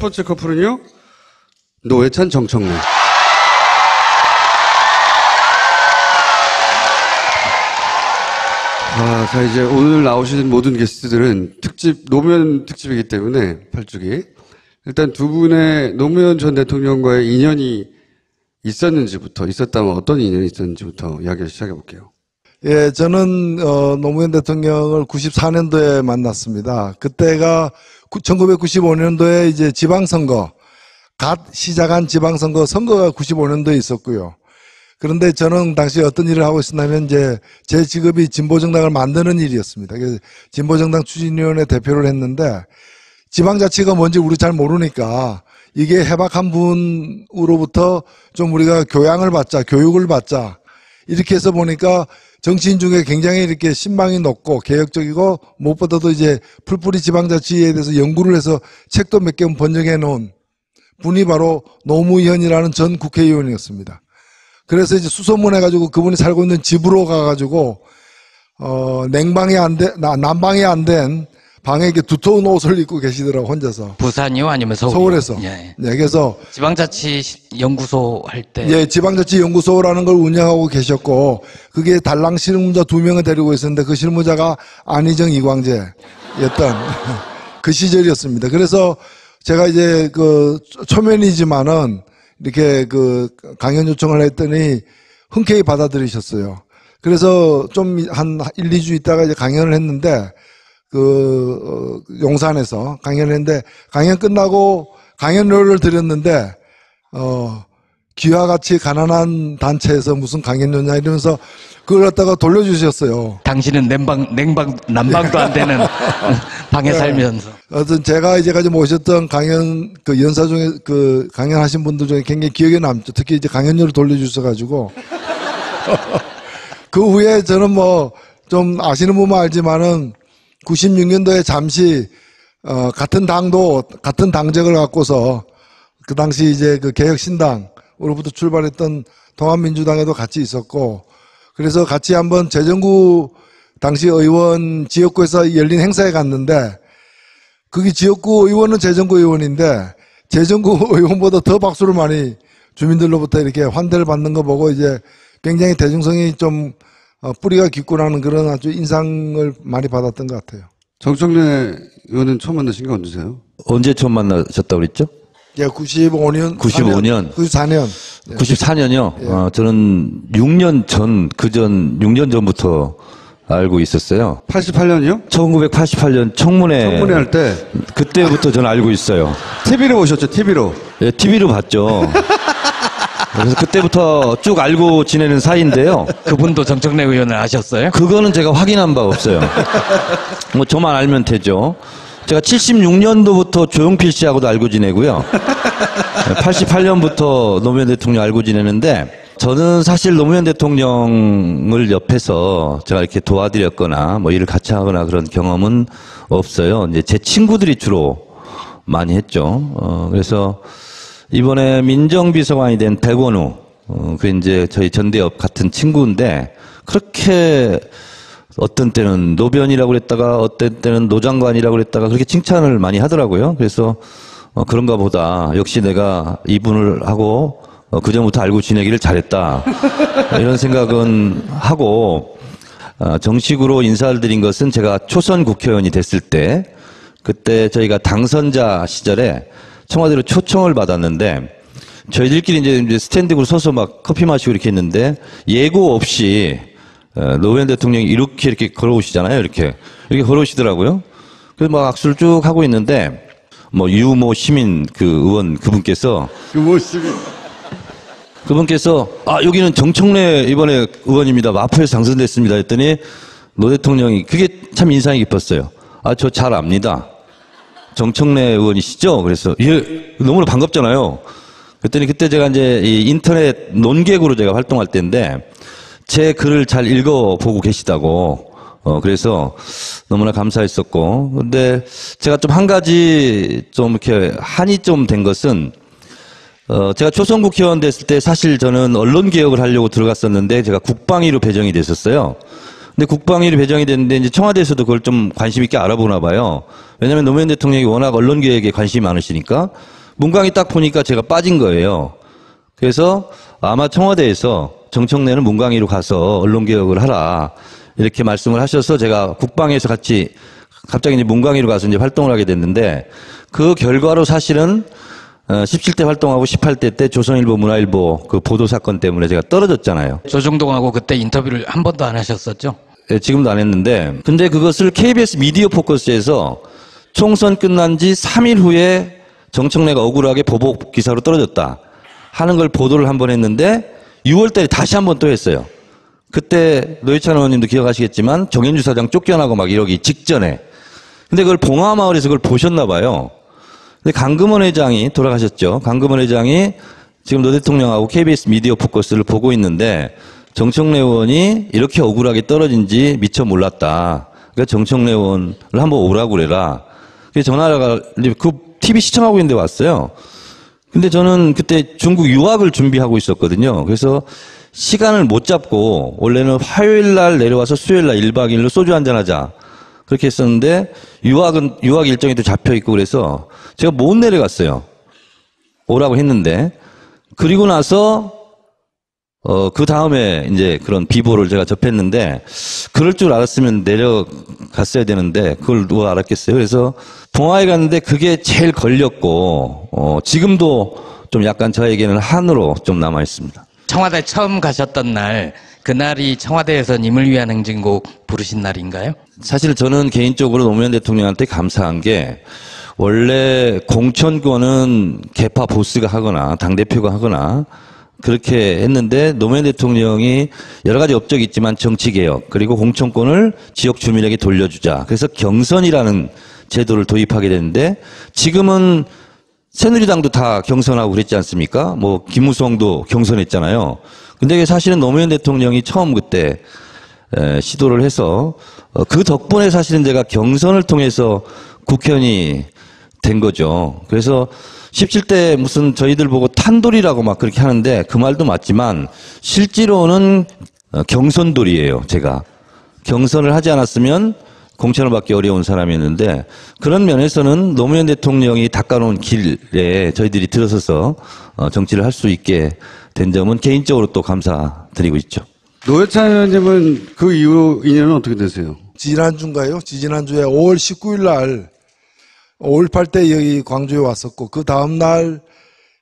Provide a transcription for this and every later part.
번째 커플은요, 노회찬, 정청래. 자, 이제 오늘 나오시는 모든 게스트들은 노무현 특집이기 때문에, 8주기. 일단 두 분의 노무현 전 대통령과의 인연이 있었다면 어떤 인연이 있었는지부터 이야기를 시작해볼게요. 예, 저는, 노무현 대통령을 94년도에 만났습니다. 그때가 1995년도에 이제 지방선거, 갓 시작한 지방선거가 95년도에 있었고요. 그런데 저는 당시 어떤 일을 하고 있었냐면 이제 제 직업이 진보정당을 만드는 일이었습니다. 그래서 진보정당 추진위원회 대표를 했는데 지방자치가 뭔지 우리 잘 모르니까 이게 해박한 분으로부터 좀 우리가 교양을 받자, 교육을 받자 이렇게 해서 보니까 정치인 중에 굉장히 이렇게 신망이 높고 개혁적이고 무엇보다도 이제 풀뿌리 지방자치에 대해서 연구를 해서 책도 몇 개 번역해 놓은 분이 바로 노무현이라는 전 국회의원이었습니다. 그래서 이제 수소문해가지고 그분이 살고 있는 집으로 가가지고, 난방이 안 된 방에 이렇게 두터운 옷을 입고 계시더라고, 혼자서. 부산이요? 아니면 서울이요? 서울에서. 예. 네, 그래서. 지방자치 연구소 할 때. 예, 지방자치 연구소라는 걸 운영하고 계셨고, 그게 달랑 실무자 2명을 데리고 있었는데 그 실무자가 안희정, 이광재였던 그 시절이었습니다. 그래서 제가 이제 초면이지만은 이렇게 강연 요청을 했더니 흔쾌히 받아들이셨어요. 그래서 좀 한 1, 2주 있다가 이제 강연을 했는데, 용산에서 강연을 했는데, 강연 끝나고 강연료를 드렸는데, 귀와 같이 가난한 단체에서 무슨 강연료냐 이러면서 그걸 갖다가 돌려주셨어요. 당신은 난방도 안 되는 방에 네. 살면서. 제가 이제까지 모셨던 강연, 연사 중에 강연하신 분들 중에 굉장히 기억에 남죠. 특히 이제 강연료를 돌려주셔가지고. 그 후에 저는 좀 아시는 분만 알지만은 96년도에 잠시, 같은 당적을 갖고서 그 당시 이제 개혁신당으로부터 출발했던 통합민주당에도 같이 있었고, 그래서 같이 한번 재정구 당시 의원 지역구에서 열린 행사에 갔는데, 거기 지역구 의원은 재정구 의원인데, 재정구 의원보다 더 박수를 많이 주민들로부터 이렇게 환대를 받는 거 보고 이제 굉장히 대중성이 좀 뿌리가 깊구나는 그런 아주 인상을 많이 받았던 것 같아요. 정청래 의원은 처음 만나신 게 언제세요? 언제 처음 만나셨다고 그랬죠? 예, 95년. 94년. 94년이요? 예. 저는 6년 전부터 알고 있었어요. 88년이요? 1988년 청문회 할 때. 그때부터 저는 알고 있어요. TV로 보셨죠, TV로? 예, TV로 봤죠. 그래서 그때부터 쭉 알고 지내는 사이인데요. 그분도 정청래 의원을 아셨어요? 그거는 제가 확인한 바 없어요. 저만 알면 되죠. 제가 76년도부터 조용필 씨하고도 알고 지내고요. 88년부터 노무현 대통령 알고 지내는데, 저는 사실 노무현 대통령을 옆에서 제가 이렇게 도와드렸거나 일을 같이 하거나 그런 경험은 없어요. 이제 제 친구들이 주로 많이 했죠. 그래서 이번에 민정비서관이 된 백원우, 그 이제 저희 전대협 같은 친구인데, 그렇게 어떤 때는 노변이라고 그랬다가 어떤 때는 노장관이라고 그랬다가 그렇게 칭찬을 많이 하더라고요. 그래서 그런가 보다. 역시 내가 이분을 하고 그전부터 알고 지내기를 잘했다. 이런 생각은 하고, 정식으로 인사를 드린 것은 제가 초선 국회의원이 됐을 때, 그때 저희가 당선자 시절에 청와대로 초청을 받았는데, 저희들끼리 이제 스탠딩으로 서서 막 커피 마시고 이렇게 했는데, 예고 없이 노무현 대통령이 이렇게 걸어오시잖아요. 이렇게 걸어오시더라고요. 그래서 막 악수를 쭉 하고 있는데, 유모 시민 의원 그분께서 여기는 정청래 이번에 의원입니다. 마포에서 당선됐습니다. 했더니 노 대통령이 그게 참 인상이 깊었어요. 저 잘 압니다. 정청래 의원이시죠? 그래서 예, 너무나 반갑잖아요. 그랬더니 그때 제가 이제 이 인터넷 논객으로 제가 활동할 때인데 제 글을 잘 읽어보고 계시다고. 그래서 너무나 감사했었고. 근데 제가 좀 한 가지 좀 이렇게 한이 좀 된 것은, 제가 초선 국회의원 됐을 때 사실 저는 언론개혁을 하려고 들어갔었는데 제가 국방위로 배정이 됐었어요. 근데 국방위로 배정이 됐는데 이제 청와대에서도 그걸 좀 관심 있게 알아보나 봐요. 왜냐하면 노무현 대통령이 워낙 언론 개혁에 관심이 많으시니까 문광이 딱 보니까 제가 빠진 거예요. 그래서 아마 청와대에서 정청래는 문광위로 가서 언론 개혁을 하라 이렇게 말씀을 하셔서 제가 국방위에서 같이 갑자기 이제 문광위로 가서 이제 활동을 하게 됐는데 그 결과로 사실은 17대 활동하고 18대 때 조선일보, 문화일보 그 보도 사건 때문에 제가 떨어졌잖아요. 조정동하고 그때 인터뷰를 한 번도 안 하셨었죠? 예, 지금도 안 했는데 근데 그것을 KBS 미디어 포커스에서 총선 끝난 지 3일 후에 정청래가 억울하게 보복 기사로 떨어졌다 하는 걸 보도를 한 번 했는데 6월 달에 다시 한 번 또 했어요. 그때 노회찬 의원님도 기억하시겠지만 정현주 사장 쫓겨나고 막 이러기 직전에 근데 그걸 봉화마을에서 그걸 보셨나 봐요. 근데 강금원 회장이 돌아가셨죠. 강금원 회장이 지금 노 대통령하고 KBS 미디어 포커스를 보고 있는데 정청래 의원이 이렇게 억울하게 떨어진지 미처 몰랐다. 그러니까 정청래 의원을 한번 오라고 그래라. 그래서 전화가 그 TV 시청하고 있는데 왔어요. 근데 저는 그때 중국 유학을 준비하고 있었거든요. 그래서 시간을 못 잡고 원래는 화요일 날 내려와서 수요일 날 1박 2일로 소주 한잔 하자. 그렇게 했었는데 유학 일정이 또 잡혀 있고 그래서 제가 못 내려갔어요. 오라고 했는데 그리고 나서 그 다음에 이제 그런 비보를 제가 접했는데 그럴 줄 알았으면 내려갔어야 되는데 그걸 누가 알았겠어요. 그래서 봉화에 갔는데 그게 제일 걸렸고 지금도 좀 약간 저에게는 한으로 좀 남아 있습니다. 청와대 처음 가셨던 날 그날이 청와대에서 님을 위한 행진곡 부르신 날인가요? 사실 저는 개인적으로 노무현 대통령한테 감사한 게 원래 공천권은 개파 보스가 하거나 당대표가 하거나 그렇게 했는데 노무현 대통령이 여러 가지 업적이 있지만 정치개혁 그리고 공천권을 지역 주민에게 돌려주자. 그래서 경선이라는 제도를 도입하게 됐는데 지금은 새누리당도 다 경선하고 그랬지 않습니까? 뭐 김무성도 경선했잖아요. 근데 이게 사실은 노무현 대통령이 처음 그때 시도를 해서 그 덕분에 사실은 제가 경선을 통해서 국회의원이 된 거죠. 그래서 17대 무슨 저희들 보고 탄돌이라고 막 그렇게 하는데 그 말도 맞지만 실제로는 경선돌이에요. 제가 경선을 하지 않았으면 공천을 받기 어려운 사람이었는데 그런 면에서는 노무현 대통령이 닦아놓은 길에 저희들이 들어서서 정치를 할 수 있게 된 점은 개인적으로 또 감사드리고 있죠. 노회찬 의원님은 그 이후 인연은 어떻게 되세요? 지난주인가요? 지난주에 5월 19일 날 5.18 때 여기 광주에 왔었고 그 다음날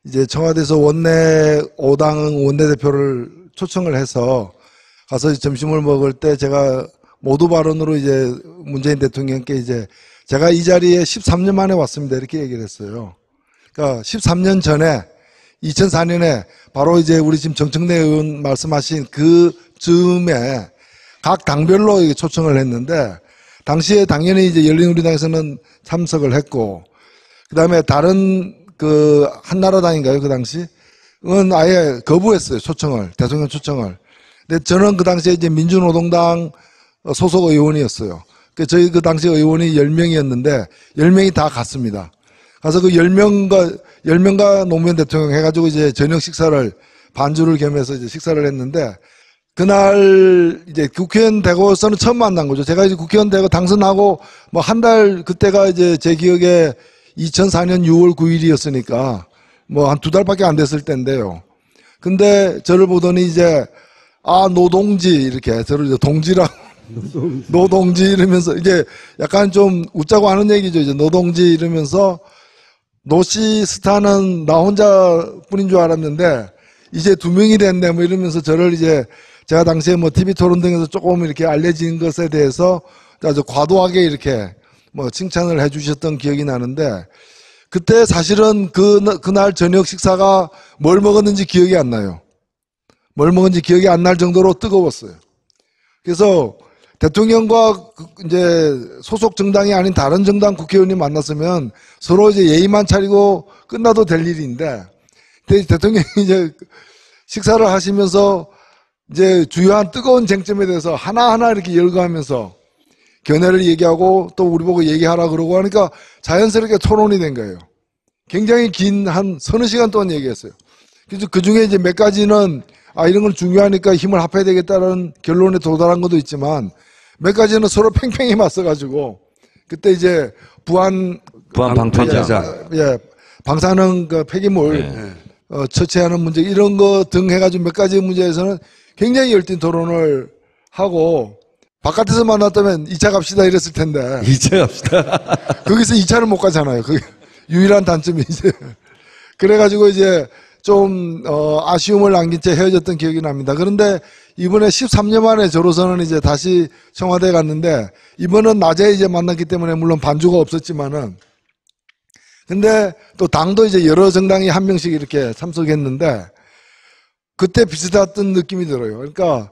이제 청와대에서 원내 5당 원내대표를 초청을 해서 가서 점심을 먹을 때 제가 모두 발언으로 이제 문재인 대통령께 이제 제가 이 자리에 13년 만에 왔습니다. 이렇게 얘기를 했어요. 그러니까 13년 전에 2004년에 바로 이제 우리 지금 정청래 의원 말씀하신 그 즈음에 각 당별로 초청을 했는데 당시에 당연히 이제 열린우리당에서는 참석을 했고 그다음에 다른 그 한나라당인가요? 그 당시? 은 아예 거부했어요. 초청을. 대통령 초청을. 근데 저는 그 당시에 이제 민주노동당 소속 의원이었어요. 저희 그 당시 의원이 10명이었는데 10명이 다 갔습니다. 가서 그 10명과 노무현 대통령 해가지고 이제 저녁 식사를 반주를 겸해서 이제 식사를 했는데 그날 이제 국회의원 되고서는 처음 만난 거죠. 제가 이제 국회의원 되고 당선하고 뭐 한 달 그때가 이제 제 기억에 2004년 6월 9일이었으니까 뭐 한 2달밖에 안 됐을 때인데요. 근데 저를 보더니 이제 노동지 이렇게 저를 이제 동지라고 노동지 이러면서 이제 약간 좀 웃자고 하는 얘기죠. 이제 노동지 이러면서 노씨 스타는 나 혼자뿐인 줄 알았는데 이제 2명이 됐네 뭐 이러면서 저를 이제 제가 당시에 뭐 TV 토론 등에서 조금 이렇게 알려진 것에 대해서 아주 과도하게 이렇게 뭐 칭찬을 해 주셨던 기억이 나는데 그때 사실은 그날 저녁 식사가 뭘 먹었는지 기억이 안 나요. 뭘 먹었는지 기억이 안 날 정도로 뜨거웠어요. 그래서 대통령과 이제 소속 정당이 아닌 다른 정당 국회의원이 만났으면 서로 이제 예의만 차리고 끝나도 될 일인데 대통령이 이제 식사를 하시면서 이제 주요한 뜨거운 쟁점에 대해서 하나하나 이렇게 열거하면서 견해를 얘기하고 또 우리 보고 얘기하라 그러고 하니까 자연스럽게 토론이 된 거예요. 굉장히 긴 한 서너 시간 동안 얘기했어요. 그래서 그 중에 이제 몇 가지는 이런 건 중요하니까 힘을 합해야 되겠다는 결론에 도달한 것도 있지만 몇 가지는 서로 팽팽히 맞서가지고 그때 이제 부안 방패장. 예, 방사능 그 폐기물 처치하는 문제 이런 거 등 해가지고 몇 가지 문제에서는 굉장히 열띤 토론을 하고 바깥에서 만났다면 2차 갑시다 이랬을 텐데 이제 합시다. 거기서 2차를 못 가잖아요. 그게 유일한 단점이 이제 그래가지고 이제 좀 아쉬움을 남긴 채 헤어졌던 기억이 납니다. 그런데 이번에 13년 만에 저로서는 이제 다시 청와대에 갔는데 이번은 낮에 이제 만났기 때문에 물론 반주가 없었지만은 근데 또 당도 이제 여러 정당이 한 명씩 이렇게 참석했는데 그때 비슷했던 느낌이 들어요. 그러니까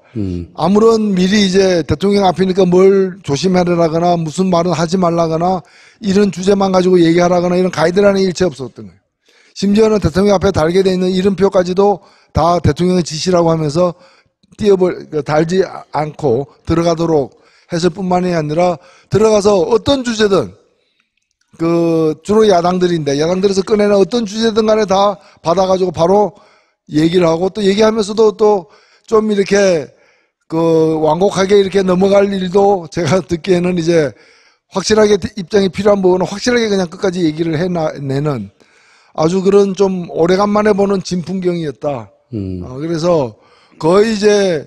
아무런 미리 이제 대통령 앞이니까 뭘 조심하라거나 무슨 말은 하지 말라거나 이런 주제만 가지고 얘기하라거나 이런 가이드라인이 일체 없었던 거예요. 심지어는 대통령 앞에 달게 돼 있는 이름표까지도 다 대통령의 지시라고 하면서 달지 않고 들어가도록 했을 뿐만이 아니라 들어가서 어떤 주제든 주로 야당들에서 꺼내는 어떤 주제든 간에 다 받아가지고 바로 얘기를 하고 또 얘기하면서도 또 좀 이렇게 완곡하게 이렇게 넘어갈 일도 제가 듣기에는 이제 확실하게 입장이 필요한 부분은 확실하게 그냥 끝까지 얘기를 해내는 아주 그런 좀 오래간만에 보는 진풍경이었다. 그래서 거의 이제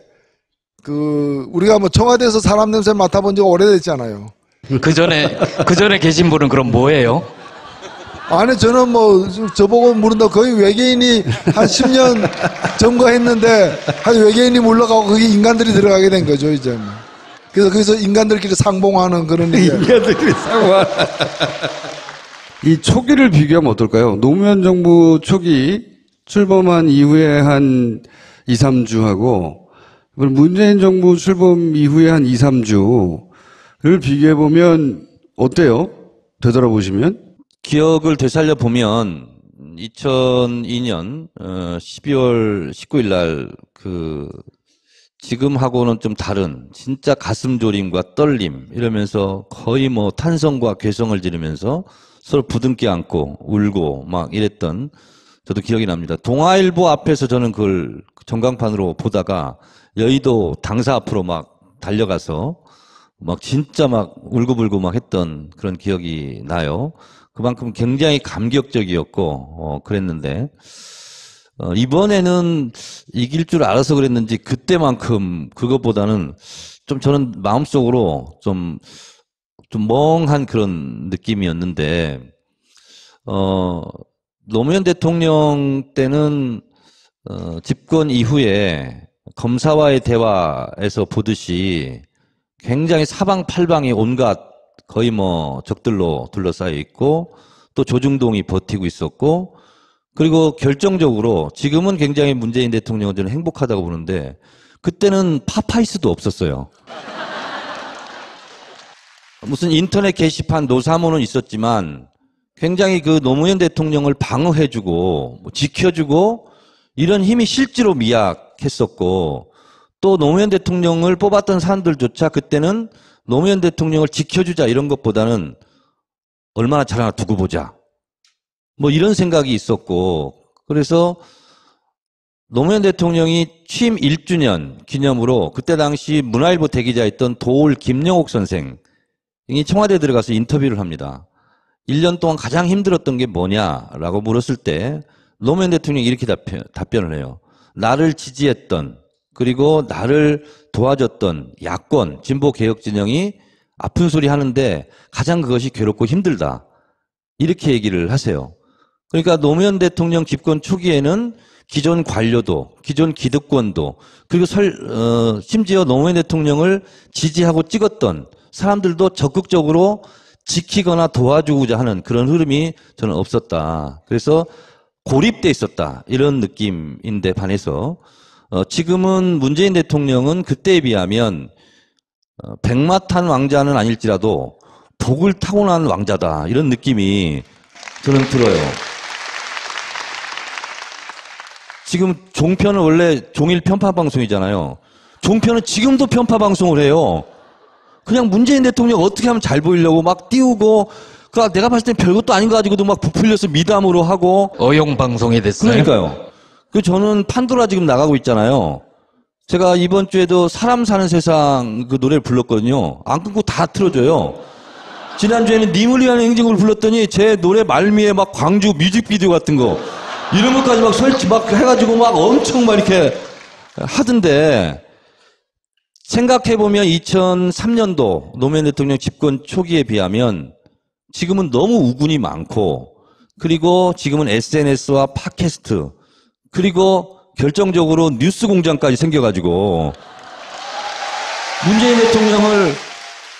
우리가 뭐 청와대에서 사람 냄새 맡아본 지가 오래됐잖아요. 그 전에 계신 분은 그럼 뭐예요? 아니 저는 뭐 저보고 물은다 거의 외계인이 한 10년 점거했는데 한 외계인이 물러가고 거기 인간들이 들어가게 된 거죠 이제. 그래서 거기서 인간들끼리 상봉하는 그런 인간들끼리 상봉. 이 초기를 비교하면 어떨까요? 노무현 정부 초기 출범한 이후에 한 2, 3주하고 문재인 정부 출범 이후에 한 2, 3주를 비교해 보면 어때요? 되돌아보시면? 기억을 되살려 보면 2002년 12월 19일 날 지금하고는 좀 다른 진짜 가슴 졸임과 떨림 이러면서 거의 뭐 탄성과 괴성을 지르면서 서로 부둥켜 안고 울고 막 이랬던 저도 기억이 납니다. 동아일보 앞에서 저는 그걸 전광판으로 보다가 여의도 당사 앞으로 막 달려가서 막 진짜 막 울고불고 막 했던 그런 기억이 나요. 그만큼 굉장히 감격적이었고 그랬는데 이번에는 이길 줄 알아서 그랬는지 그때만큼 그것보다는 좀 저는 마음속으로 좀 멍한 그런 느낌이었는데 노무현 대통령 때는 집권 이후에 검사와의 대화에서 보듯이 굉장히 사방팔방이 온갖 거의 뭐 적들로 둘러싸여 있고 또 조중동이 버티고 있었고 그리고 결정적으로 지금은 굉장히 문재인 대통령은 저는 행복하다고 보는데 그때는 파파이스도 없었어요. 무슨 인터넷 게시판 노사모는 있었지만 굉장히 노무현 대통령을 방어해주고 지켜주고 이런 힘이 실제로 미약했었고 또 노무현 대통령을 뽑았던 사람들조차 그때는 노무현 대통령을 지켜주자 이런 것보다는 얼마나 잘하나 두고 보자 뭐 이런 생각이 있었고 그래서 노무현 대통령이 취임 1주년 기념으로 그때 당시 문화일보 대기자였던 도올 김영옥 선생이 청와대에 들어가서 인터뷰를 합니다. 1년 동안 가장 힘들었던 게 뭐냐라고 물었을 때 노무현 대통령이 이렇게 답변을 해요. 나를 지지했던 그리고 나를 도와줬던 야권 진보 개혁 진영이 아픈 소리 하는데 가장 그것이 괴롭고 힘들다. 이렇게 얘기를 하세요. 그러니까 노무현 대통령 집권 초기에는 기존 관료도 기존 기득권도 그리고 심지어 노무현 대통령을 지지하고 찍었던 사람들도 적극적으로 지키거나 도와주고자 하는 그런 흐름이 저는 없었다. 그래서 고립돼 있었다. 이런 느낌인데 반해서 지금은 문재인 대통령은 그때에 비하면 백마탄 왕자는 아닐지라도 복을 타고난 왕자다. 이런 느낌이 저는 들어요. 지금 종편은 원래 종일 편파 방송이잖아요. 종편은 지금도 편파 방송을 해요. 그냥 문재인 대통령 어떻게 하면 잘 보이려고 막 띄우고 내가 봤을 땐 별것도 아닌 거 가지고도 막 부풀려서 미담으로 하고 어용 방송이 됐어요. 그러니까요. 저는 판도라 지금 나가고 있잖아요. 제가 이번 주에도 사람 사는 세상 그 노래를 불렀거든요. 안 끊고 다 틀어줘요. 지난주에는 님을 위한 행진곡을 불렀더니 제 노래 말미에 막 광주 뮤직비디오 같은 거 이런 것까지 막 설치 막 해가지고 막 엄청 막 이렇게 하던데 생각해보면 2003년도 노무현 대통령 집권 초기에 비하면 지금은 너무 우군이 많고 그리고 지금은 SNS와 팟캐스트 그리고 결정적으로 뉴스 공장까지 생겨가지고 문재인 대통령을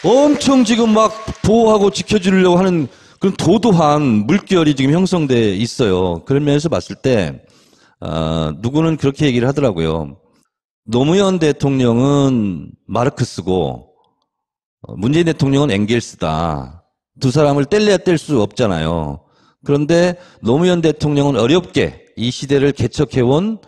엄청 지금 막 보호하고 지켜주려고 하는 그런 도도한 물결이 지금 형성돼 있어요. 그런 면에서 봤을 때 누구는 그렇게 얘기를 하더라고요. 노무현 대통령은 마르크스고 문재인 대통령은 엥겔스다. 두 사람을 뗄래야 뗄 수 없잖아요. 그런데 노무현 대통령은 어렵게 이 시대를 개척해온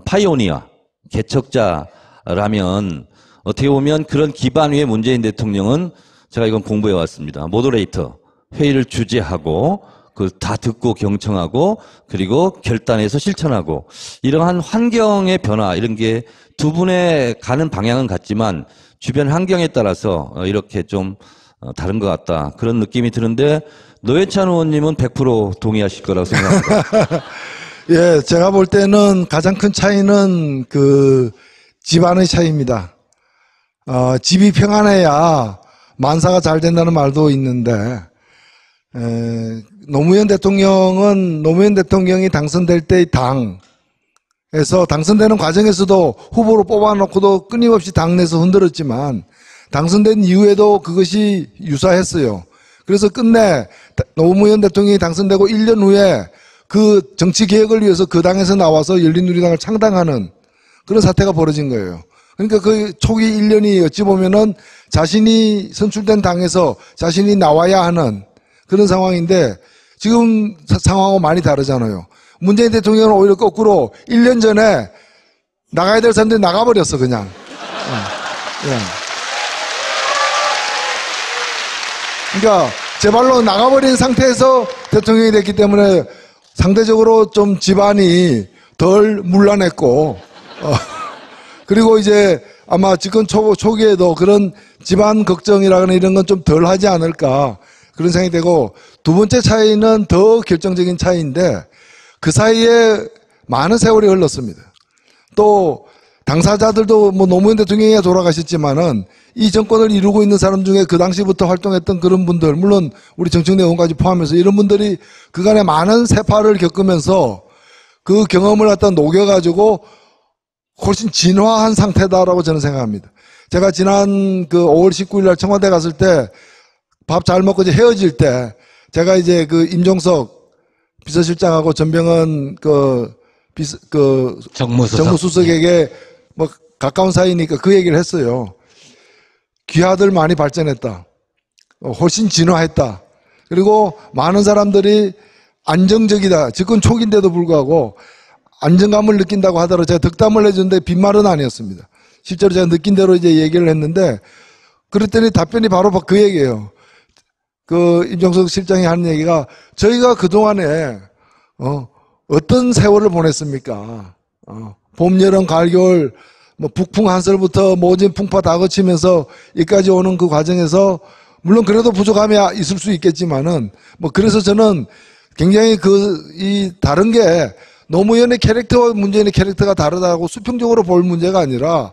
파이오니아, 개척자라면 어떻게 보면 그런 기반 위에 문재인 대통령은 제가 이건 공부해 왔습니다. 모더레이터, 회의를 주재하고 그 다 듣고 경청하고 그리고 결단해서 실천하고 이러한 환경의 변화 이런 게 두 분의 가는 방향은 같지만 주변 환경에 따라서 이렇게 좀 다른 것 같다 그런 느낌이 드는데 노회찬 의원님은 100% 동의하실 거라고 생각합니다. 예, 제가 볼 때는 가장 큰 차이는 그 집안의 차이입니다. 집이 평안해야 만사가 잘 된다는 말도 있는데 노무현 대통령이 당선될 때의 당에서 당선되는 과정에서도 후보로 뽑아놓고도 끊임없이 당내에서 흔들었지만 당선된 이후에도 그것이 유사했어요. 그래서 끝내 노무현 대통령이 당선되고 1년 후에 그 정치 개혁을 위해서 그 당에서 나와서 열린우리당을 창당하는 그런 사태가 벌어진 거예요. 그러니까 그 초기 1년이 어찌 보면은 자신이 선출된 당에서 자신이 나와야 하는 그런 상황인데 지금 상황하고 많이 다르잖아요. 문재인 대통령은 오히려 거꾸로 1년 전에 나가야 될 사람들이 나가버렸어 그냥. 그러니까 제 발로 나가버린 상태에서 대통령이 됐기 때문에 상대적으로 좀 집안이 덜 문란했고 그리고 이제 아마 집권 초기에도 그런 집안 걱정이라거나 이런 건 좀 덜 하지 않을까 그런 생각이 되고 두 번째 차이는 더 결정적인 차이인데 그 사이에 많은 세월이 흘렀습니다. 또 당사자들도 뭐 노무현 대통령이 돌아가셨지만은 이 정권을 이루고 있는 사람 중에 그 당시부터 활동했던 그런 분들 물론 우리 정청래 의원까지 포함해서 이런 분들이 그간에 많은 세파를 겪으면서 그 경험을 갖다 녹여가지고 훨씬 진화한 상태다라고 저는 생각합니다. 제가 지난 그 5월 19일 날 청와대 갔을 때 밥 잘 먹고 이제 헤어질 때 제가 이제 그 임종석 비서실장하고 전병헌 정무수석에게 뭐 가까운 사이니까 그 얘기를 했어요. 귀하들 많이 발전했다. 훨씬 진화했다. 그리고 많은 사람들이 안정적이다. 집권 초기인데도 불구하고 안정감을 느낀다고 하더라도 제가 덕담을 해줬는데 빈말은 아니었습니다. 실제로 제가 느낀 대로 이제 얘기를 했는데 그랬더니 답변이 바로 그 얘기예요. 그 임종석 실장이 하는 얘기가 저희가 그동안에 어떤 세월을 보냈습니까? 봄, 여름, 가을, 겨울 뭐 북풍 한설부터 모진 풍파 다 거치면서 여기까지 오는 그 과정에서 물론 그래도 부족함이 있을 수 있겠지만은 뭐 그래서 저는 굉장히 이 다른 게 노무현의 캐릭터와 문재인의 캐릭터가 다르다고 수평적으로 볼 문제가 아니라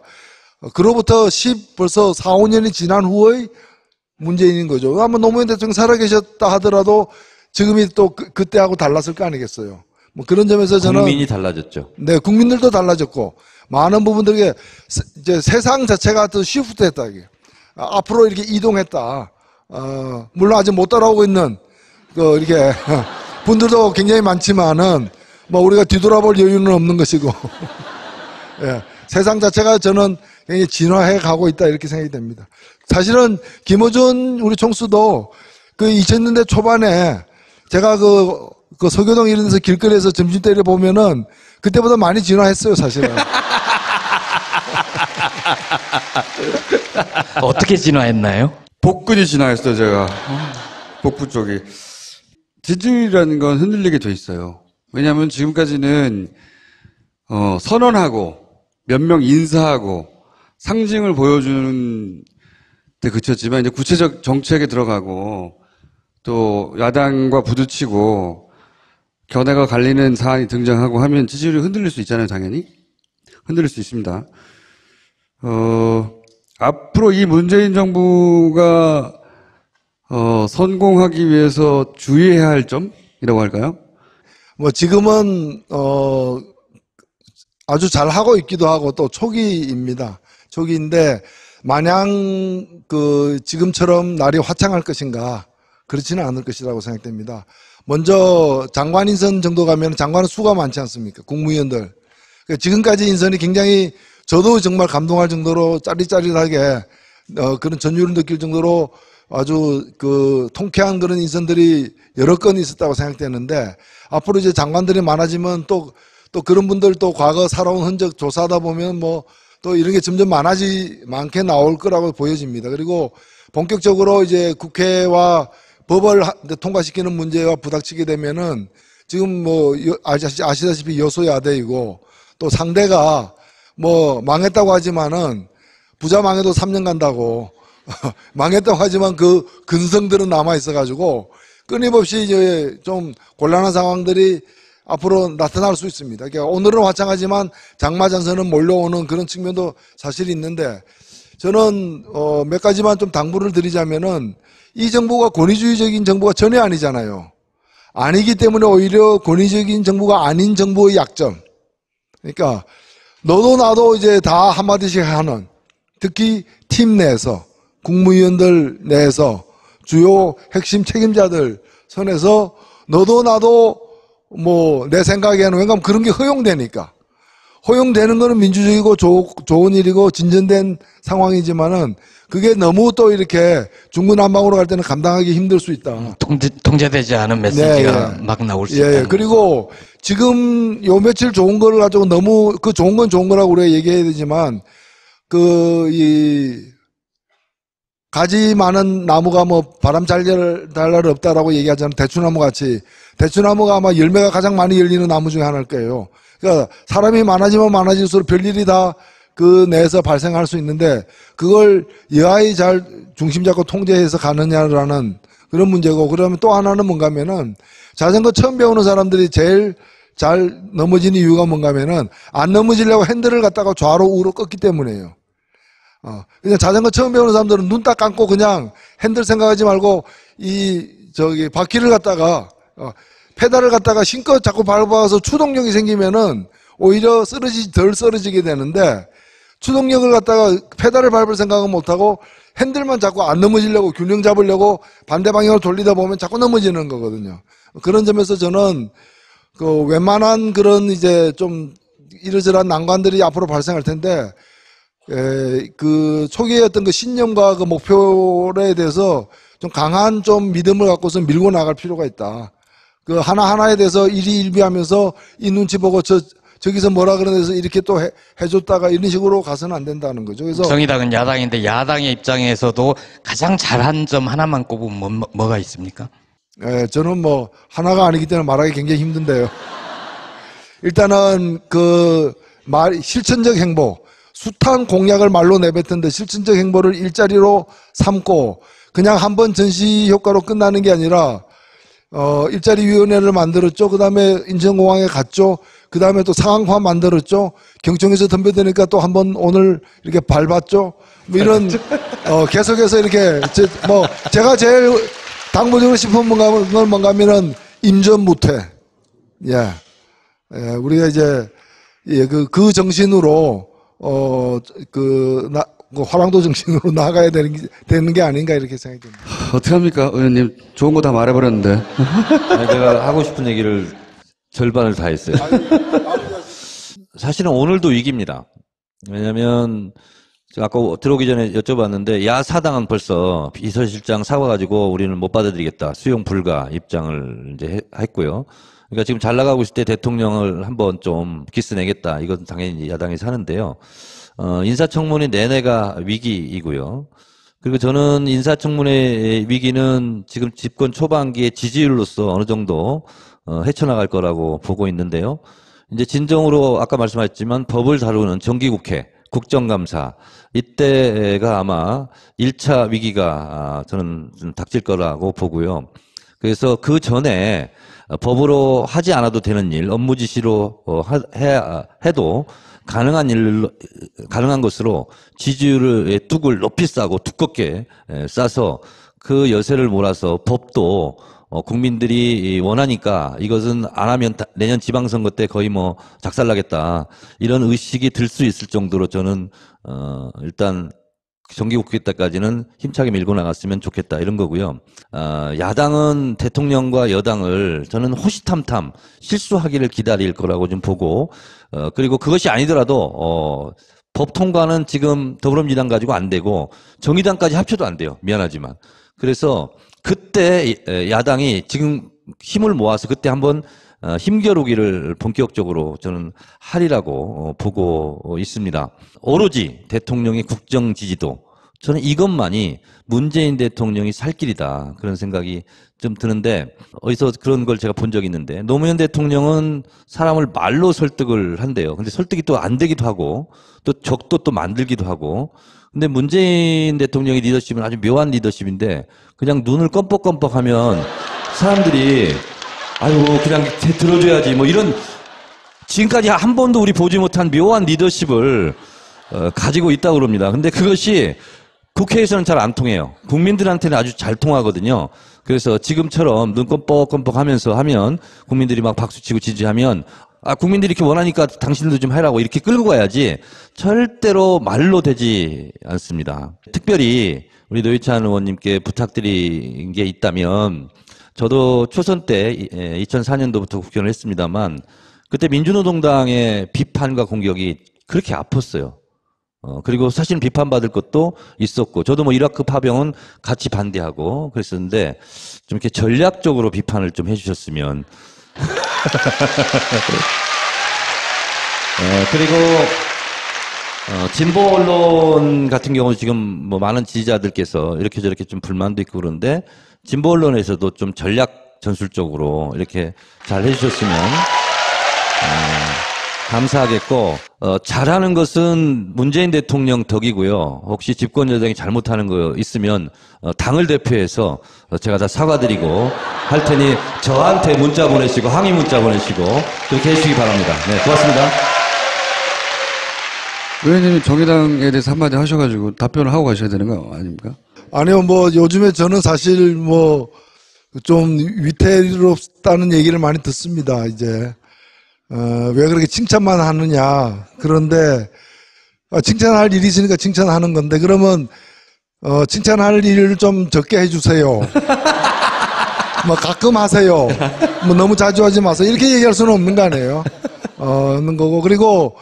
그로부터 벌써 4, 5년이 지난 후의 문재인인 거죠. 아마 노무현 대통령 살아계셨다 하더라도 지금이 또 그때하고 달랐을 거 아니겠어요. 뭐 그런 점에서 저는 국민이 달라졌죠. 네, 국민들도 달라졌고 많은 부분들에 이제 세상 자체가 더 시프트했다 이게 앞으로 이렇게 이동했다. 물론 아직 못 따라오고 있는 이렇게 분들도 굉장히 많지만은 뭐 우리가 뒤돌아볼 여유는 없는 것이고 예, 세상 자체가 저는 굉장히 진화해 가고 있다 이렇게 생각이 됩니다. 사실은 김어준 우리 총수도 그 2000년대 초반에 제가 그 서교동 이런 데서 길거리에서 점심때를 보면은 그때보다 많이 진화했어요 사실은. 어떻게 진화했나요? 복근이 진화했어요 제가. 복부 쪽이. 지지율이라는 건 흔들리게 돼 있어요. 왜냐하면 지금까지는 선언하고 몇 명 인사하고 상징을 보여주는 데 그쳤지만 이제 구체적 정책에 들어가고 또 야당과 부딪히고 견해가 갈리는 사안이 등장하고 하면 지지율이 흔들릴 수 있잖아요, 당연히. 흔들릴 수 있습니다. 앞으로 이 문재인 정부가 성공하기 위해서 주의해야 할 점이라고 할까요? 뭐 지금은 아주 잘 하고 있기도 하고 또 초기입니다. 초기인데 마냥 지금처럼 날이 화창할 것인가 그렇지는 않을 것이라고 생각됩니다. 먼저 장관 인선 정도 가면 장관은 수가 많지 않습니까? 국무위원들. 지금까지 인선이 굉장히 저도 정말 감동할 정도로 짜릿짜릿하게 그런 전율을 느낄 정도로 아주 통쾌한 그런 인선들이 여러 건 있었다고 생각되는데 앞으로 이제 장관들이 많아지면 또 그런 분들 또 과거 살아온 흔적 조사하다 보면 뭐 또 이런 게 점점 많게 나올 거라고 보여집니다. 그리고 본격적으로 이제 국회와 법을 통과시키는 문제와 부닥치게 되면은 지금 뭐 아시다시피 여소야대이고 또 상대가 뭐 망했다고 하지만은 부자 망해도 3년 간다고 망했다고 하지만 그 근성들은 남아 있어가지고 끊임없이 이제 좀 곤란한 상황들이 앞으로 나타날 수 있습니다. 그러니까 오늘은 화창하지만 장마전선은 몰려오는 그런 측면도 사실 있는데 저는 몇 가지만 좀 당부를 드리자면은 이 정부가 권위주의적인 정부가 전혀 아니잖아요. 아니기 때문에 오히려 권위적인 정부가 아닌 정부의 약점. 그러니까 너도 나도 이제 다 한마디씩 하는 특히 팀 내에서 국무위원들 내에서 주요 핵심 책임자들 선에서 너도 나도 뭐 내 생각에는 왜냐하면 그런 게 허용되니까 허용되는 거는 민주적이고 좋은 일이고 진전된 상황이지만은 그게 너무 또 이렇게 중구난방으로 갈 때는 감당하기 힘들 수 있다. 통제되지 않은 메시지가 막 나올 수 있다. 그리고 지금 요 며칠 좋은 거를 가지고 너무 그 좋은 건 좋은 거라고 우리가 얘기해야 되지만 가지 많은 나무가 뭐 바람 잘 잘 날 없다라고 얘기하자면 대추나무 같이 대추나무가 아마 열매가 가장 많이 열리는 나무 중에 하나일 거예요. 그러니까 사람이 많아지면 많아질수록 별일이 다 그 내에서 발생할 수 있는데 그걸 여하이 잘 중심 잡고 통제해서 가느냐라는 그런 문제고 그러면 또 하나는 뭔가 하면은 자전거 처음 배우는 사람들이 제일 잘 넘어지는 이유가 뭔가 하면은 안 넘어지려고 핸들을 갖다가 좌로 우로 꺾기 때문이에요. 그냥 자전거 처음 배우는 사람들은 눈 딱 감고 그냥 핸들 생각하지 말고 바퀴를 갖다가 페달을 갖다가 신껏 자꾸 밟아서 추동력이 생기면은 오히려 덜 쓰러지게 되는데 추동력을 갖다가 페달을 밟을 생각은 못하고 핸들만 자꾸 안 넘어지려고 균형 잡으려고 반대 방향을 돌리다 보면 자꾸 넘어지는 거거든요. 그런 점에서 저는 웬만한 그런 이제 좀 이러저러한 난관들이 앞으로 발생할 텐데 초기에 어떤 그 신념과 그 목표에 대해서 좀 강한 좀 믿음을 갖고서 밀고 나갈 필요가 있다. 하나하나에 대해서 일희일비하면서 이 눈치 보고 저기서 뭐라 그러면서 이렇게 또 해줬다가 이런 식으로 가서는 안 된다는 거죠. 그래서 정의당은 야당인데 야당의 입장에서도 가장 잘한 점 하나만 꼽으면 뭐가 있습니까? 저는 뭐 하나가 아니기 때문에 말하기 굉장히 힘든데요. 일단은 실천적 행보, 숱한 공약을 말로 내뱉은데 실천적 행보를 일자리로 삼고 그냥 한번 전시 효과로 끝나는 게 아니라 일자리위원회를 만들었죠. 그 다음에 인천공항에 갔죠. 그 다음에 또 상황화 만들었죠. 경청에서 덤벼드니까 또 한번 오늘 이렇게 밟았죠. 뭐 이런, 계속해서 이렇게, 제가 제일 당부적으로 싶은 건 뭔가 하면은 임전무퇴. 우리가 이제, 그 정신으로, 화랑도 정신으로 나아가야 되는 게 아닌가 이렇게 생각이 듭니다. 어떻게 합니까, 의원님? 좋은 거 다 말해버렸는데. 아니, 제가 하고 싶은 얘기를 절반을 다 했어요. 사실은 오늘도 위기입니다. 왜냐면, 제가 아까 들어오기 전에 여쭤봤는데, 야사당은 벌써 비서실장 사과가지고 우리는 못 받아들이겠다. 수용 불가 입장을 이제 했고요. 그러니까 지금 잘 나가고 있을 때 대통령을 한번 좀 기스내겠다. 이건 당연히 야당에서 하는데요. 인사청문회 내내가 위기이고요. 그리고 저는 인사청문회 위기는 지금 집권 초반기의 지지율로서 어느 정도 헤쳐나갈 거라고 보고 있는데요. 이제 진정으로 아까 말씀하셨지만 법을 다루는 정기국회, 국정감사 이때가 아마 1차 위기가 저는 좀 닥칠 거라고 보고요. 그래서 그 전에 법으로 하지 않아도 되는 일, 업무 지시로 해도 가능한 것으로 지지율의 뚝을 높이 싸고 두껍게 싸서 그 여세를 몰아서 법도 국민들이 원하니까 이것은 안 하면 내년 지방선거 때 거의 뭐 작살나겠다 이런 의식이 들 수 있을 정도로 저는 일단 정기국회 때까지는 힘차게 밀고 나갔으면 좋겠다 이런 거고요. 야당은 대통령과 여당을 저는 호시탐탐 실수하기를 기다릴 거라고 좀 보고 그리고 그것이 아니더라도 법 통과는 지금 더불어민주당 가지고 안 되고 정의당까지 합쳐도 안 돼요. 미안하지만. 그래서 그때 야당이 지금 힘을 모아서 그때 한번 힘겨루기를 본격적으로 저는 하리라고 보고 있습니다. 오로지 대통령의 국정 지지도 저는 이것만이 문재인 대통령이 살 길이다 그런 생각이 좀 드는데 어디서 그런 걸 제가 본 적이 있는데 노무현 대통령은 사람을 말로 설득을 한대요. 근데 설득이 또 안 되기도 하고 또 적도 또 만들기도 하고 근데 문재인 대통령의 리더십은 아주 묘한 리더십인데 그냥 눈을 껌뻑껌뻑하면 사람들이 아이고 그냥 들어줘야지 뭐 이런 지금까지 한 번도 우리 보지 못한 묘한 리더십을 가지고 있다고 그럽니다. 근데 그것이 국회에서는 잘 안 통해요. 국민들한테는 아주 잘 통하거든요. 그래서 지금처럼 눈 껌뻑껌뻑 하면서 하면 국민들이 막 박수치고 지지하면 국민들이 이렇게 원하니까 당신들도 좀 해라고 이렇게 끌고 가야지 절대로 말로 되지 않습니다. 특별히 우리 노회찬 의원님께 부탁드린 게 있다면 저도 초선 때 2004년도부터 국회의원을 했습니다만 그때 민주노동당의 비판과 공격이 그렇게 아팠어요. 그리고 사실 비판받을 것도 있었고 저도 뭐 이라크 파병은 같이 반대하고 그랬었는데 좀 이렇게 전략적으로 비판을 좀 해주셨으면 그리고 진보 언론 같은 경우는 지금 뭐 많은 지지자들께서 이렇게 저렇게 좀 불만도 있고 그런데 진보 언론에서도 좀 전략 전술적으로 이렇게 잘 해주셨으면 감사하겠고 잘하는 것은 문재인 대통령 덕이고요. 혹시 집권 여당이 잘못하는 거 있으면 당을 대표해서 제가 다 사과드리고 할 테니 저한테 문자 보내시고 항의 문자 보내시고 그렇게 해주시기 바랍니다. 네, 고맙습니다. 의원님이 정의당에 대해서 한마디 하셔가지고 답변을 하고 가셔야 되는 거 아닙니까? 아니요, 뭐 요즘에 저는 사실 뭐 좀 위태롭다는 얘기를 많이 듣습니다. 이제 왜 그렇게 칭찬만 하느냐. 그런데 칭찬할 일이 있으니까 칭찬하는 건데 그러면 칭찬할 일을 좀 적게 해주세요. 뭐 가끔 하세요. 뭐 너무 자주 하지 마세요. 이렇게 얘기할 수는 없는 거 아니에요. 없는 거고 그리고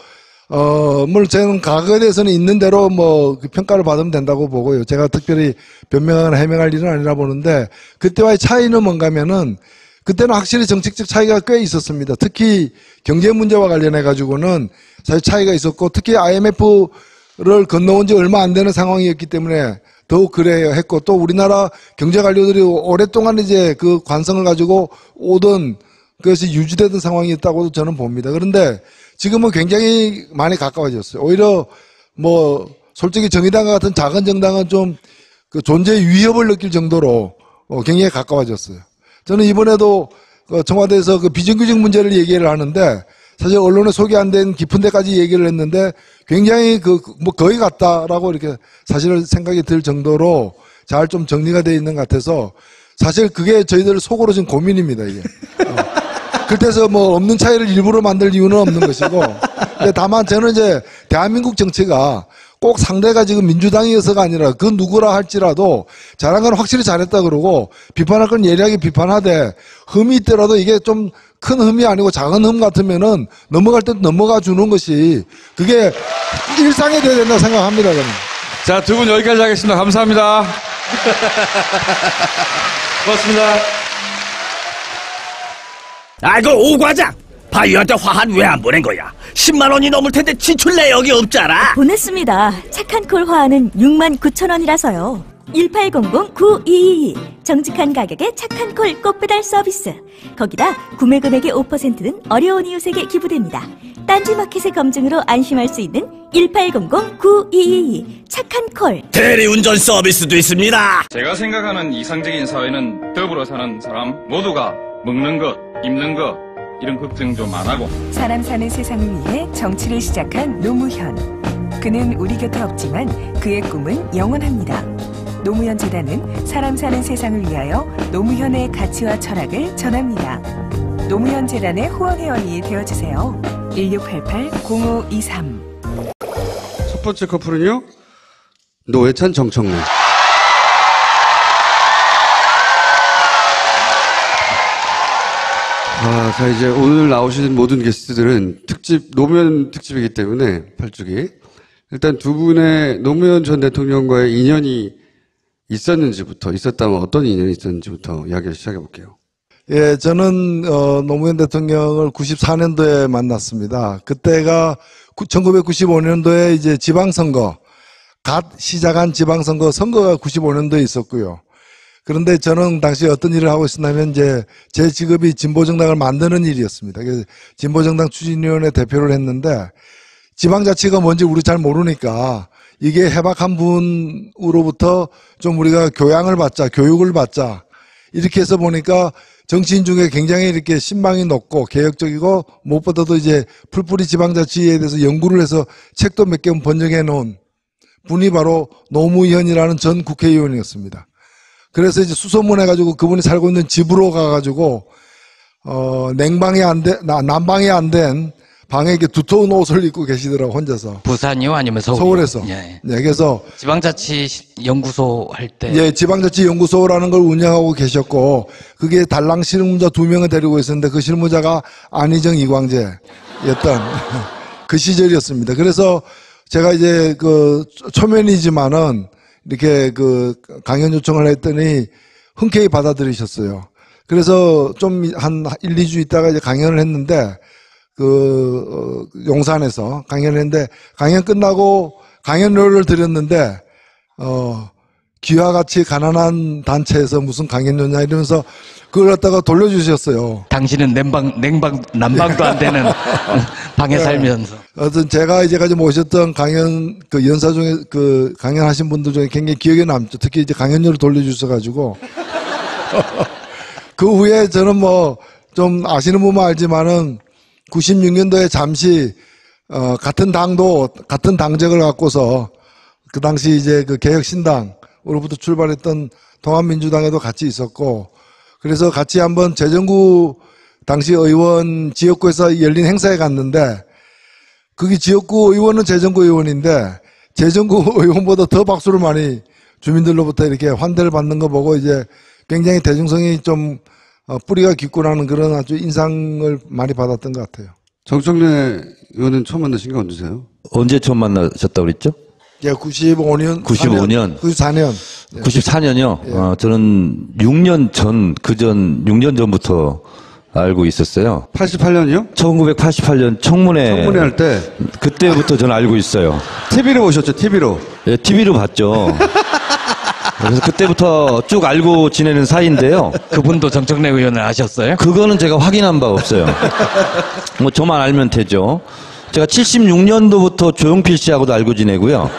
물론 저는 과거에 대해서는 있는 대로 뭐 평가를 받으면 된다고 보고요. 제가 특별히 변명하거나 해명할 일은 아니라 보는데 그때와의 차이는 뭔가면은 그때는 확실히 정책적 차이가 꽤 있었습니다. 특히 경제 문제와 관련해 가지고는 사실 차이가 있었고 특히 IMF를 건너온 지 얼마 안 되는 상황이었기 때문에 더욱 그래야 했고 또 우리나라 경제 관료들이 오랫동안 이제 그 관성을 가지고 오던 그것이 유지되던 상황이었다고도 저는 봅니다. 그런데 지금은 굉장히 많이 가까워졌어요. 오히려 뭐 솔직히 정의당과 같은 작은 정당은 좀 그 존재의 위협을 느낄 정도로 굉장히 가까워졌어요. 저는 이번에도 청와대에서 그 비정규직 문제를 얘기를 하는데 사실 언론에 소개 안 된 깊은 데까지 얘기를 했는데 굉장히 뭐 거의 같다라고 이렇게 사실 생각이 들 정도로 잘 좀 정리가 되어 있는 것 같아서 사실 그게 저희들 속으로 지금 고민입니다, 이게. 그때서 뭐 없는 차이를 일부러 만들 이유는 없는 것이고. 다만 저는 이제 대한민국 정치가 꼭 상대가 지금 민주당이어서가 아니라 그 누구라 할지라도 잘한 건 확실히 잘했다 그러고 비판할 건 예리하게 비판하되 흠이 있더라도 이게 좀 큰 흠이 아니고 작은 흠 같으면은 넘어갈 때 넘어가 주는 것이 그게 일상이 돼야 된다고 생각합니다, 저는. 자, 두 분 여기까지 하겠습니다. 감사합니다. 고맙습니다. 아이고 오 과장 바이오한테 화한 왜 안 보낸 거야? 10만 원이 넘을 텐데 지출 내역이 없잖아. 보냈습니다. 착한 콜 화환은 69,000원이라서요. 1800-9222 정직한 가격에 착한 콜 꽃배달 서비스. 거기다 구매 금액의 5%는 어려운 이웃에게 기부됩니다. 딴지마켓의 검증으로 안심할 수 있는 1800-9222 착한 콜. 대리운전 서비스도 있습니다. 제가 생각하는 이상적인 사회는 더불어 사는 사람 모두가 먹는 것, 입는 것 이런 걱정 좀 안 하고 사람 사는 세상을 위해 정치를 시작한 노무현. 그는 우리 곁에 없지만 그의 꿈은 영원합니다. 노무현 재단은 사람 사는 세상을 위하여 노무현의 가치와 철학을 전합니다. 노무현 재단의 후원회원이 되어주세요. 1688-0523. 첫 번째 커플은요, 노회찬, 정청래. 자, 이제 오늘 나오신 모든 게스트들은 노무현 특집이기 때문에, 8주기. 일단 두 분의 노무현 전 대통령과의 인연이 있었다면 어떤 인연이 있었는지부터 이야기를 시작해 볼게요. 예, 저는 노무현 대통령을 94년도에 만났습니다. 그때가 1995년도에 이제 지방선거, 갓 시작한 지방선거 선거가 95년도에 있었고요. 그런데 저는 당시 어떤 일을 하고 있었냐면 이제 제 직업이 진보정당을 만드는 일이었습니다. 그래서 진보정당 추진위원회 대표를 했는데 지방자치가 뭔지 우리 잘 모르니까 이게 해박한 분으로부터 좀 우리가 교양을 받자, 교육을 받자. 이렇게 해서 보니까 정치인 중에 굉장히 이렇게 신망이 높고 개혁적이고 무엇보다도 이제 풀뿌리 지방자치에 대해서 연구를 해서 책도 몇 개 번역해 놓은 분이 바로 노무현이라는 전 국회의원이었습니다. 그래서 이제 수소문해가지고 그분이 살고 있는 집으로 가가지고, 난방이 안 된 방에 이렇게 두터운 옷을 입고 계시더라고, 혼자서. 부산이요? 아니면 서울이요? 서울에서. 예. 네, 그래서. 지방자치 연구소 할 때. 예, 지방자치 연구소라는 걸 운영하고 계셨고, 그게 달랑 실무자 2명을 데리고 있었는데 그 실무자가 안희정, 이광재였던 그 시절이었습니다. 그래서 제가 이제 초면이지만은 이렇게 강연 요청을 했더니 흔쾌히 받아들이셨어요. 그래서 좀 한 1, 2주 있다가 이제 강연을 했는데, 용산에서 강연을 했는데, 강연 끝나고 강연료를 드렸는데, 귀와 같이 가난한 단체에서 무슨 강연료냐 이러면서 그걸 갖다가 돌려주셨어요. 당신은 난방도 안 되는 방에 네. 살면서. 어떤 제가 이제까지 모셨던 강연, 연사 중에 강연하신 분들 중에 굉장히 기억에 남죠. 특히 이제 강연료를 돌려주셔가지고. 그 후에 저는 좀 아시는 분만 알지만은 96년도에 잠시, 같은 당적을 갖고서 그 당시 이제 개혁신당으로부터 출발했던 통합민주당에도 같이 있었고, 그래서 같이 한번 재정구 당시 의원 지역구에서 열린 행사에 갔는데, 거기 지역구 의원은 재정구 의원인데, 재정구 의원보다 더 박수를 많이 주민들로부터 이렇게 환대를 받는 거 보고 이제 굉장히 대중성이 좀 뿌리가 깊구나는 그런 아주 인상을 많이 받았던 것 같아요. 정청래 의원은 처음 만나신 게 언제세요? 언제 처음 만나셨다고 그랬죠? 예, 94년. 94년. 예. 94년이요? 예. 저는 6년 전부터 알고 있었어요. 88년이요? 1988년 청문회 할 때. 그때부터 저는 알고 있어요. TV로 오셨죠, TV로. 예, TV로 봤죠. 그래서 그때부터 쭉 알고 지내는 사이인데요. 그분도 정청래 의원을 아셨어요? 그거는 제가 확인한 바 없어요. 저만 알면 되죠. 제가 76년도부터 조용필 씨하고도 알고 지내고요.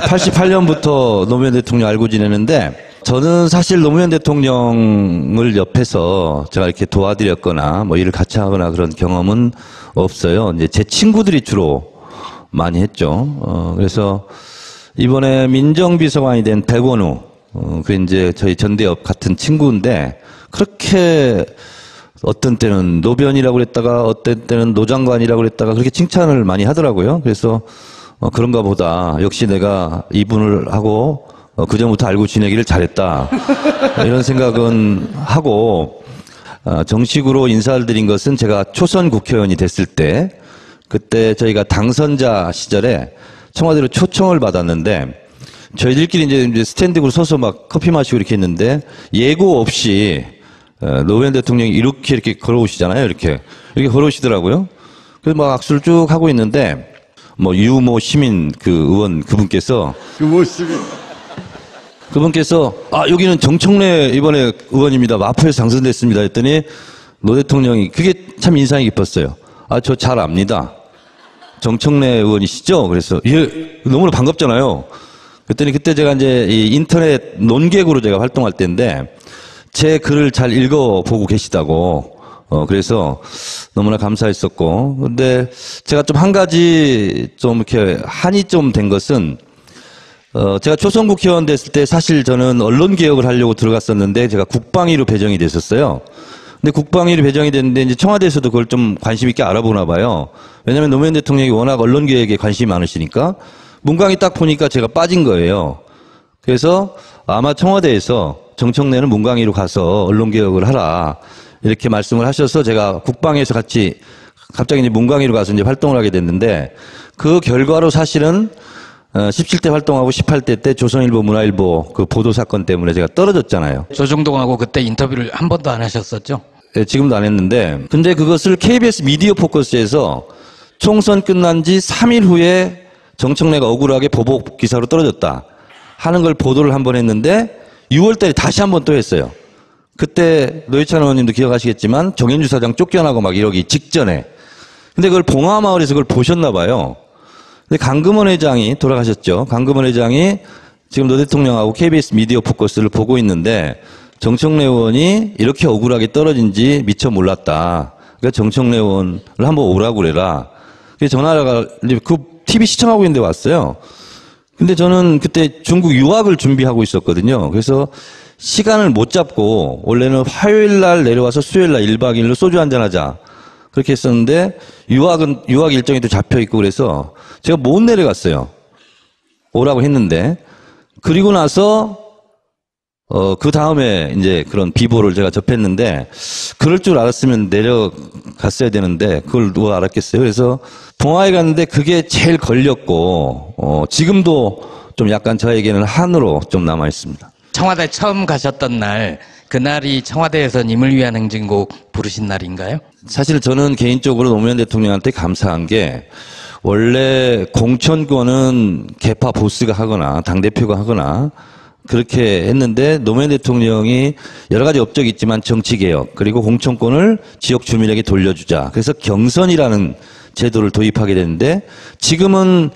88년부터 노무현 대통령 알고 지내는데, 저는 사실 노무현 대통령을 옆에서 제가 이렇게 도와드렸거나 일을 같이 하거나 그런 경험은 없어요. 이제 제 친구들이 주로 많이 했죠. 그래서 이번에 민정비서관이 된 백원우, 그 이제 저희 전대협 같은 친구인데, 그렇게 어떤 때는 노변이라고 그랬다가 어떤 때는 노장관이라고 그랬다가 그렇게 칭찬을 많이 하더라고요. 그래서 그런가 보다. 역시 내가 이분을 하고 그전부터 알고 지내기를 잘했다. 이런 생각은 하고, 정식으로 인사를 드린 것은 제가 초선 국회의원이 됐을 때, 그때 저희가 당선자 시절에 청와대로 초청을 받았는데, 저희들끼리 이제 스탠딩으로 서서 막 커피 마시고 이렇게 했는데, 예고 없이 노무현 대통령이 이렇게 걸어오시잖아요. 이렇게 걸어오시더라고요. 그래서 막 악수를 쭉 하고 있는데, 유모 시민 의원 그분께서 유모 시민. 그분께서 여기는 정청래 이번에 의원입니다. 마포에서 당선됐습니다. 했더니 노 대통령이 그게 참 인상이 깊었어요. 저 잘 압니다. 정청래 의원이시죠? 그래서 예, 너무나 반갑잖아요. 그랬더니 그때 제가 이제 이 인터넷 논객으로 제가 활동할 때인데 제 글을 잘 읽어보고 계시다고 그래서 너무나 감사했었고, 근데 제가 좀 한 가지 좀 이렇게 한이 좀 된 것은 제가 초선 국회의원 됐을 때 사실 저는 언론 개혁을 하려고 들어갔었는데 제가 국방위로 배정이 됐었어요. 근데 국방위로 배정이 됐는데 이제 청와대에서도 그걸 좀 관심 있게 알아보나 봐요. 왜냐하면 노무현 대통령이 워낙 언론 개혁에 관심이 많으시니까 문광이 딱 보니까 제가 빠진 거예요. 그래서 아마 청와대에서 정청래는 문광위로 가서 언론 개혁을 하라 이렇게 말씀을 하셔서 제가 국방에서 같이 갑자기 이제 문광위로 가서 이제 활동을 하게 됐는데 그 결과로 사실은 17대 활동하고 18대 때 조선일보, 문화일보 그 보도 사건 때문에 제가 떨어졌잖아요. 조중동하고 그때 인터뷰를 한 번도 안 하셨었죠? 네, 지금도 안 했는데, 근데 그것을 KBS 미디어 포커스에서 총선 끝난 지 3일 후에 정청래가 억울하게 보복 기사로 떨어졌다 하는 걸 보도를 한 번 했는데 6월 달에 다시 한 번 또 했어요. 그때 노회찬 의원님도 기억하시겠지만 정현주 사장 쫓겨나고 막 이러기 직전에. 근데 그걸 봉화마을에서 그걸 보셨나 봐요. 근데 강금원 회장이 돌아가셨죠. 강금원 회장이 지금 노 대통령하고 KBS 미디어 포커스를 보고 있는데 정청래 의원이 이렇게 억울하게 떨어진지 미처 몰랐다. 그러니까 정청래 의원을 한번 오라고 그래라. 그래서 전화가 그 TV 시청하고 있는데 왔어요. 근데 저는 그때 중국 유학을 준비하고 있었거든요. 그래서 시간을 못 잡고 원래는 화요일 날 내려와서 수요일 날 1박 2일로 소주 한잔 하자. 그렇게 했었는데 유학 일정이 또 잡혀 있고 그래서 제가 못 내려갔어요. 오라고 했는데 그리고 나서 그 다음에 이제 그런 비보를 제가 접했는데 그럴 줄 알았으면 내려갔어야 되는데 그걸 누가 알았겠어요. 그래서 동아에 갔는데 그게 제일 걸렸고 지금도 좀 약간 저에게는 한으로 좀 남아 있습니다. 청와대 처음 가셨던 날, 그날이 청와대에서 님을 위한 행진곡 부르신 날인가요? 사실 저는 개인적으로 노무현 대통령한테 감사한 게 원래 공천권은 개파 보스가 하거나 당대표가 하거나 그렇게 했는데 노무현 대통령이 여러 가지 업적이 있지만 정치개혁 그리고 공천권을 지역 주민에게 돌려주자. 그래서 경선이라는 제도를 도입하게 됐는데 지금은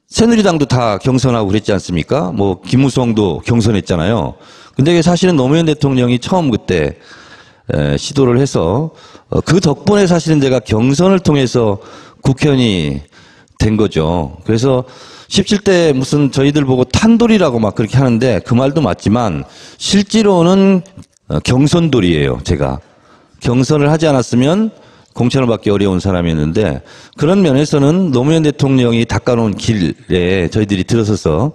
새누리당도 다 경선하고 그랬지 않습니까? 뭐 김무성도 경선했잖아요. 근데 사실은 노무현 대통령이 처음 그때 시도를 해서 그 덕분에 사실은 제가 경선을 통해서 국회의원이 된 거죠. 그래서 17대 무슨 저희들 보고 탄돌이라고 막 그렇게 하는데 그 말도 맞지만 실제로는 경선돌이에요. 제가 경선을 하지 않았으면 공천을 받기 어려운 사람이었는데 그런 면에서는 노무현 대통령이 닦아놓은 길에 저희들이 들어서서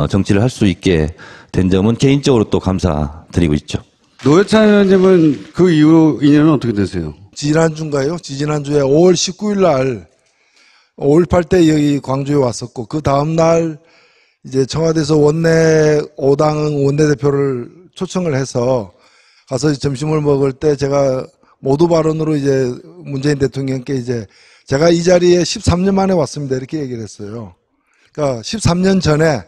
정치를 할 수 있게 된 점은 개인적으로 또 감사드리고 있죠. 노회찬 의원님은 그 이후 인연은 어떻게 되세요? 지난주인가요? 지난주에 5월 19일 날 5.18 때 여기 광주에 왔었고 그 다음날 이제 청와대에서 원내 5당 원내대표를 초청을 해서 가서 점심을 먹을 때 제가 모두 발언으로 이제 문재인 대통령께 이제 제가 이 자리에 13년 만에 왔습니다. 이렇게 얘기를 했어요. 그러니까 13년 전에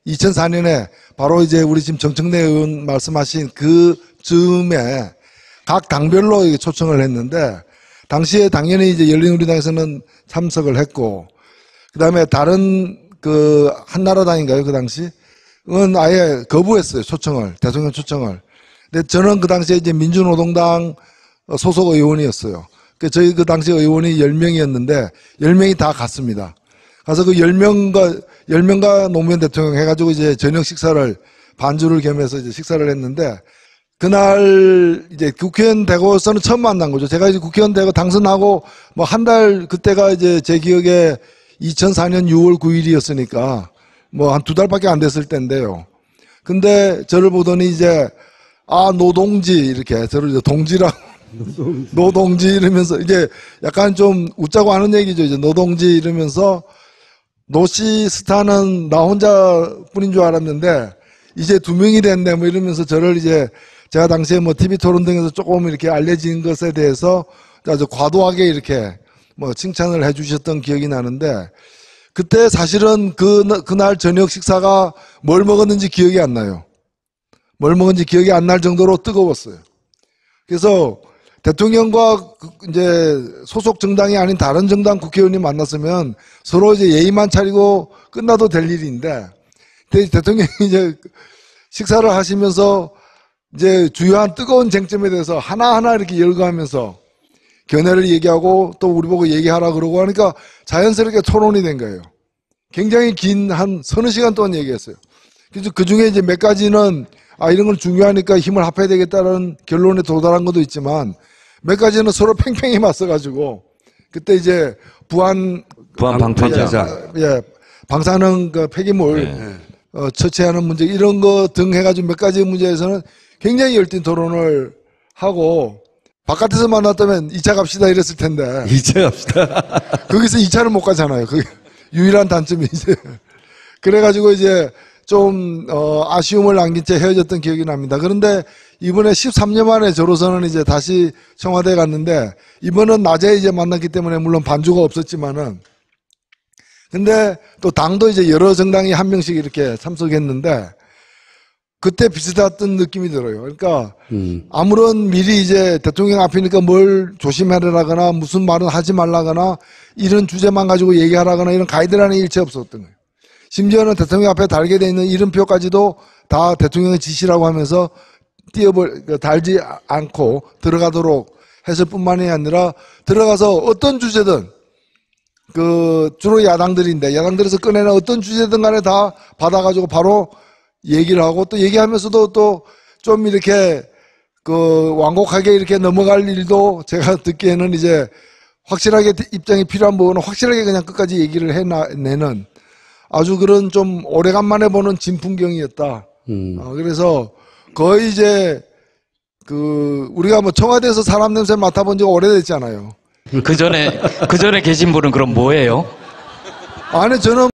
2004년에 바로 이제 우리 지금 정청래 의원 말씀하신 그 즈음에 각 당별로 초청을 했는데 당시에 당연히 이제 열린우리당에서는 참석을 했고 그다음에 다른 그 한나라당인가요? 그 당시? 은 아예 거부했어요. 초청을. 대통령 초청을. 근데 저는 그 당시에 이제 민주노동당 소속 의원이었어요. 저희 그 당시 의원이 10명이었는데 10명이 다 갔습니다. 가서 그 10명과 노무현 대통령 해가지고 이제 저녁 식사를 반주를 겸해서 이제 식사를 했는데 그날 이제 국회의원 되고서는 처음 만난 거죠. 제가 이제 국회의원 되고 당선하고 뭐 한 달 그때가 이제 제 기억에 2004년 6월 9일이었으니까 뭐 한 2달밖에 안 됐을 때인데요. 근데 저를 보더니 이제 노동지 이렇게 저를 이제 동지라고 노동지 이러면서 이제 약간 좀 웃자고 하는 얘기죠. 이제 노동지 이러면서 노씨 스타는 나 혼자뿐인 줄 알았는데 이제 2명이 됐네 뭐 이러면서 저를 이제 제가 당시에 뭐 TV 토론 등에서 조금 이렇게 알려진 것에 대해서 아주 과도하게 이렇게 뭐 칭찬을 해주셨던 기억이 나는데 그때 사실은 그날 저녁 식사가 뭘 먹었는지 기억이 안 나요. 뭘 먹은지 기억이 안 날 정도로 뜨거웠어요. 그래서 대통령과 이제 소속 정당이 아닌 다른 정당 국회의원이 만났으면 서로 이제 예의만 차리고 끝나도 될 일인데, 대통령이 이제 식사를 하시면서 이제 주요한 뜨거운 쟁점에 대해서 하나하나 이렇게 열거하면서 견해를 얘기하고 또 우리 보고 얘기하라 그러고 하니까 자연스럽게 토론이 된 거예요. 굉장히 긴 한 서너 시간 동안 얘기했어요. 그래서 그 중에 이제 몇 가지는 이런 건 중요하니까 힘을 합해야 되겠다는 결론에 도달한 것도 있지만 몇 가지는 서로 팽팽히 맞서가지고 그때 이제 부안 방패자. 예, 방사능 그 폐기물 처치하는 문제 이런 거 등 해가지고 몇 가지 문제에서는 굉장히 열띤 토론을 하고 바깥에서 만났다면 2차 갑시다 이랬을 텐데 2차 갑시다. 거기서 2차를 못 가잖아요. 그게 유일한 단점이 이제 그래가지고 이제 좀 아쉬움을 남긴 채 헤어졌던 기억이 납니다. 그런데 이번에 13년 만에 저로서는 이제 다시 청와대에 갔는데 이번은 낮에 이제 만났기 때문에 물론 반주가 없었지만은 근데 또 당도 이제 여러 정당이 한 명씩 이렇게 참석했는데 그때 비슷했던 느낌이 들어요. 그러니까 아무런 미리 이제 대통령 앞이니까 뭘 조심하라거나 무슨 말은 하지 말라거나 이런 주제만 가지고 얘기하라거나 이런 가이드라인이 일체 없었던 거예요. 심지어는 대통령 앞에 달게 돼 있는 이름표까지도 다 대통령의 지시라고 하면서 달지 않고 들어가도록 했을 뿐만이 아니라 들어가서 어떤 주제든 주로 야당들에서 꺼내는 어떤 주제든 간에 다 받아가지고 바로 얘기를 하고 또 얘기하면서도 또 좀 이렇게 완곡하게 이렇게 넘어갈 일도 제가 듣기에는 이제 확실하게 입장이 필요한 부분은 확실하게 그냥 끝까지 얘기를 해내는 아주 그런 좀 오래간만에 보는 진풍경이었다. 그래서 거의 이제 우리가 뭐 청와대에서 사람 냄새 맡아본 지가 오래됐잖아요. 그 전에 계신 분은 그럼 뭐예요? 아니 저는